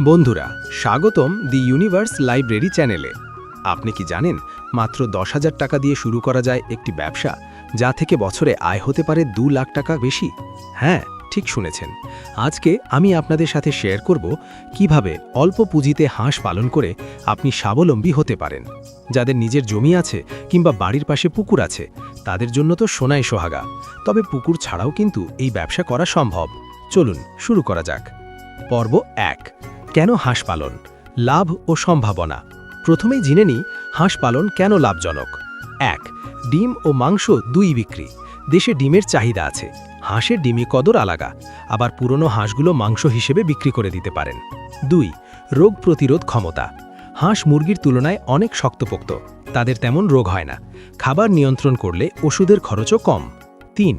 বন্ধুরা, স্বাগতম দি universe library চ্যানেলে। আপনি কি জানেন মাত্র 10,000 টাকা দিয়ে শুরু করা যায় একটি ব্যবসা, যা থেকে বছরে আয় হতে পারে 2 লাখ টাকা বেশি? হ্যাঁ, ঠিক শুনেছেন। আজকে আমি আপনাদের সাথে শেয়ার করব কিভাবে অল্প পুঁজিতে হাঁস পালন করে আপনি স্বাবলম্বী হতে পারেন। যাদের নিজের জমি আছে কিংবা বাড়ির পাশে পুকুর আছে, তাদের জন্য তো সোনাই সোহাগা। তবে পুকুর ছাড়াও কিন্তু এই ব্যবসা করা সম্ভব। চলুন শুরু করা যাক। পর্ব 1, কেন হাঁস পালন, লাভ ও সম্ভাবনা। প্রথমেই জেনে নিই হাঁস পালন কেন লাভজনক। 1, ডিম ও মাংস দুই বিক্রি। দেশে ডিমের চাহিদা আছে, হাঁসের ডিমি কদর আলাদা, আবার পুরনো হাঁসগুলো মাংস হিসেবে বিক্রি করে দিতে পারেন। 2, রোগ প্রতিরোধ ক্ষমতা। হাঁস মুরগির তুলনায় অনেক শক্তপোক্ত, তাদের তেমন রোগ হয় না। খাবার নিয়ন্ত্রণ করলে ওষুধের খরচও কম। 3,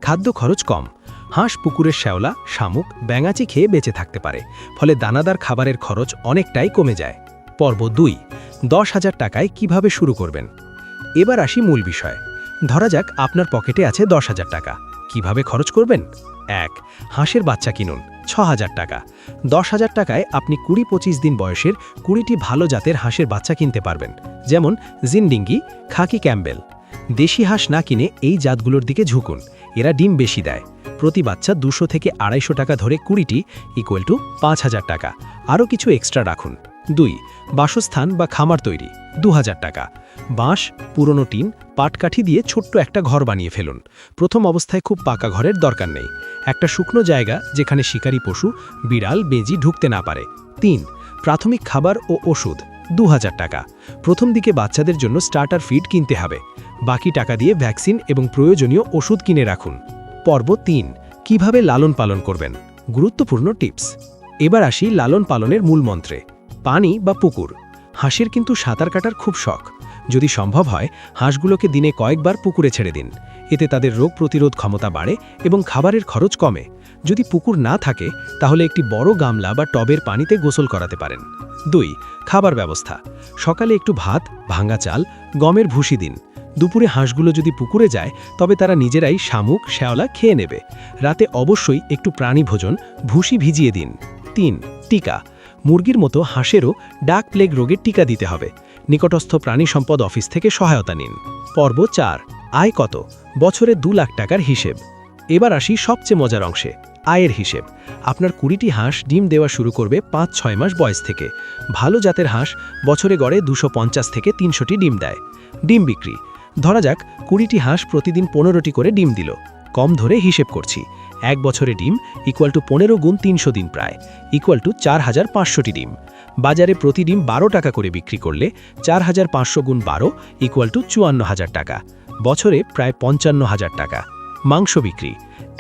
খাদ্য খরচ কম। হাঁস পুকুরের শ্যাওলা, শামুক, ব্যাঙাচি খেয়ে বেঁচে থাকতে পারে, ফলে দানাদার খাবারের খরচ অনেকটাই কমে যায়। পর্ব 2, 10,000 টাকায় কিভাবে শুরু করবেন। এবার আসি মূল বিষয়। ধরা যাক আপনার পকেটে আছে 10,000 টাকা। কিভাবে খরচ করবেন? 1, হাঁসের বাচ্চা কিনুন, 6,000 টাকা। 10,000 টাকায় আপনি 20-25 দিন বয়সের 20টি ভালো জাতের হাঁসের বাচ্চা কিনতে পারবেন, যেমন জিনডিঙ্গি, খাকি ক্যাম্বেল। দেশি হাঁস না কিনে এই জাতগুলোর দিকে ঝুঁকুন, এরা ডিম বেশি দেয়। প্রতি বাচ্চা 200 থেকে 250 টাকা ধরে 20টি = 5,000 টাকা। আরও কিছু এক্সট্রা রাখুন। 2, বাসস্থান বা খামার তৈরি, 2,000 টাকা। বাঁশ, পুরনো টিন, পাটকাঠি দিয়ে ছোট্ট একটা ঘর বানিয়ে ফেলুন। প্রথম অবস্থায় খুব পাকা ঘরের দরকার নেই, একটা শুকনো জায়গা যেখানে শিকারী পশু, বিড়াল, বেজি ঢুকতে না পারে। 3, প্রাথমিক খাবার ও ওষুধ, 2,000 টাকা। প্রথম দিকে বাচ্চাদের জন্য স্টার্টার ফিড কিনতে হবে, বাকি টাকা দিয়ে ভ্যাকসিন এবং প্রয়োজনীয় ওষুধ কিনে রাখুন। পর্ব 3, কিভাবে লালন পালন করবেন, গুরুত্বপূর্ণ টিপস। এবার আসি লালন পালনের মূল মন্ত্রে। পানি বা পুকুর। হাঁসের কিন্তু সাঁতার কাটার খুব শখ। যদি সম্ভব হয়, হাঁসগুলোকে দিনে কয়েকবার পুকুরে ছেড়ে দিন। এতে তাদের রোগ প্রতিরোধ ক্ষমতা বাড়ে এবং খাবারের খরচ কমে। যদি পুকুর না থাকে, তাহলে একটি বড় গামলা বা টবের পানিতে গোসল করাতে পারেন। 2, খাবার ব্যবস্থা। সকালে একটু ভাত, ভাঙা চাল, গমের ভুসি দিন। দুপুরে হাঁসগুলো যদি পুকুরে যায়, তবে তারা নিজেরাই শামুক, শ্যাওলা খেয়ে নেবে। রাতে অবশ্যই একটু প্রাণী ভোজন, ভুসি ভিজিয়ে দিন। 3, টিকা। মুরগির মতো হাঁসেরও ডাক প্লেগ রোগের টিকা দিতে হবে। নিকটস্থ প্রাণী সম্পদ অফিস থেকে সহায়তা নিন। পর্ব 4, আয় কত, বছরে 2 লাখ টাকার হিসেব। এবার আসি সবচেয়ে মজার অংশে, আয়ের হিসেব। আপনার 20টি হাঁস ডিম দেওয়া শুরু করবে 5-6 মাস বয়স থেকে। ভালো জাতের হাঁস বছরে গড়ে 250 থেকে 300টি ডিম দেয়। ডিম বিক্রি। ধরা যাক 20টি হাঁস প্রতিদিন 15টি করে ডিম দিল। কম ধরে হিসেব করছি। 1 বছরে ডিম = 15 গুণ 300 দিন, প্রায় = 4,500টি ডিম। বাজারে প্রতি ডিম 12 টাকা করে বিক্রি করলে 4,500 গুণ 12 = 54,000 টাকা। বছরে প্রায় 55,000 টাকা। মাংস বিক্রি।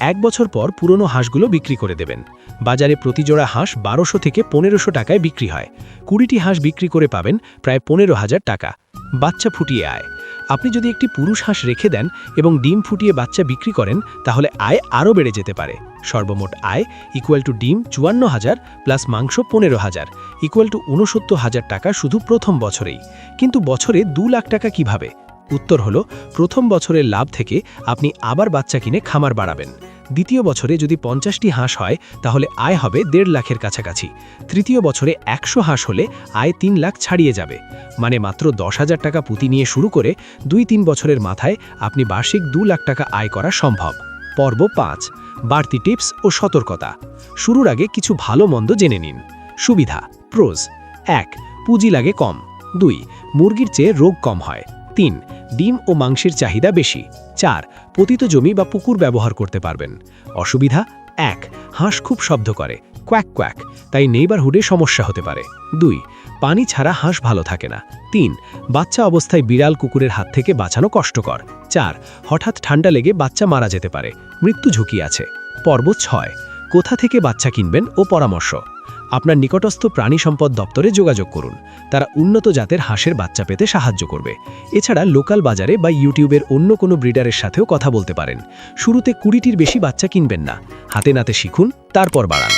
1 বছর পর পুরনো হাঁসগুলো বিক্রি করে দেবেন। বাজারে প্রতি জোড়া হাঁস 1200 থেকে 1500 টাকায় বিক্রি হয়। 20টি হাঁস বিক্রি করে পাবেন প্রায় 15,000 টাকা। বাচ্চা ফুটিয়ে আয়। আপনি যদি একটি পুরুষ হাঁস রেখে দেন এবং ডিম ফুটিয়ে বাচ্চা বিক্রি করেন, তাহলে আয় আরও বেড়ে যেতে পারে। সর্বমোট আয় ডিম 54,000 প্লাস মাংস 15,000 69,000 টাকা শুধু প্রথম বছরেই। কিন্তু বছরে 2 লাখ টাকা কিভাবে? উত্তর হলো, প্রথম বছরের লাভ থেকে আপনি আবার বাচ্চা কিনে খামার বাড়াবেন। দ্বিতীয় বছরে যদি 50টি হাঁস হয়, তাহলে আয় হবে 1.5 লাখের কাছাকাছি। তৃতীয় বছরে 100 হাঁস হলে আয় 3 লাখ ছাড়িয়ে যাবে। মানে মাত্র 10,000 টাকা পুঁতি নিয়ে শুরু করে 2-3 বছরের মাথায় আপনি বার্ষিক 2 লাখ টাকা আয় করা সম্ভব। পর্ব 5, বাড়তি টিপস ও সতর্কতা। শুরুর আগে কিছু ভালো মন্দ জেনে নিন। সুবিধা, প্রোজ। 1, পুঁজি লাগে কম। 2, মুরগির চেয়ে রোগ কম হয়। 3, ডিম ও মাংসের চাহিদা বেশি। 4, পতিত জমি বা পুকুর ব্যবহার করতে পারবেন। অসুবিধা, 1, হাঁস খুব শব্দ করে, কোয়াক কোয়াক, তাই নেইবারহুডে সমস্যা হতে পারে। 2, পানি ছাড়া হাঁস ভালো থাকে না। 3, বাচ্চা অবস্থায় বিড়াল, কুকুরের হাত থেকে বাঁচানো কষ্টকর। 4, হঠাৎ ঠান্ডা লেগে বাচ্চা মারা যেতে পারে, মৃত্যু ঝুঁকি আছে। পর্ব 6, কোথা থেকে বাচ্চা কিনবেন ও পরামর্শ। আপনার নিকটস্থ প্রাণী সম্পদ দপ্তরে যোগাযোগ করুন, তারা উন্নত জাতের হাঁসের বাচ্চা পেতে সাহায্য করবে। এছাড়া লোকাল বাজারে বা ইউটিউবের অন্য কোনো ব্রিডারের সাথেও কথা বলতে পারেন। শুরুতে 20টির বেশি বাচ্চা কিনবেন না, হাতে নাতে শিখুন, তারপর বাড়ান।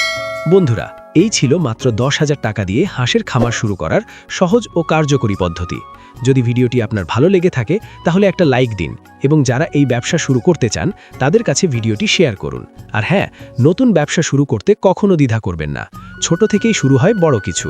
বন্ধুরা, এই ছিল মাত্র 10,000 টাকা দিয়ে হাঁসের খামার শুরু করার সহজ ও কার্যকরী পদ্ধতি। যদি ভিডিওটি আপনার ভালো লেগে থাকে তাহলে একটা লাইক দিন এবং যারা এই ব্যবসা শুরু করতে চান তাদের কাছে ভিডিওটি শেয়ার করুন। আর হ্যাঁ, নতুন ব্যবসা শুরু করতে কখনো দ্বিধা করবেন না। ছোট থেকেই শুরু হয় বড় কিছু।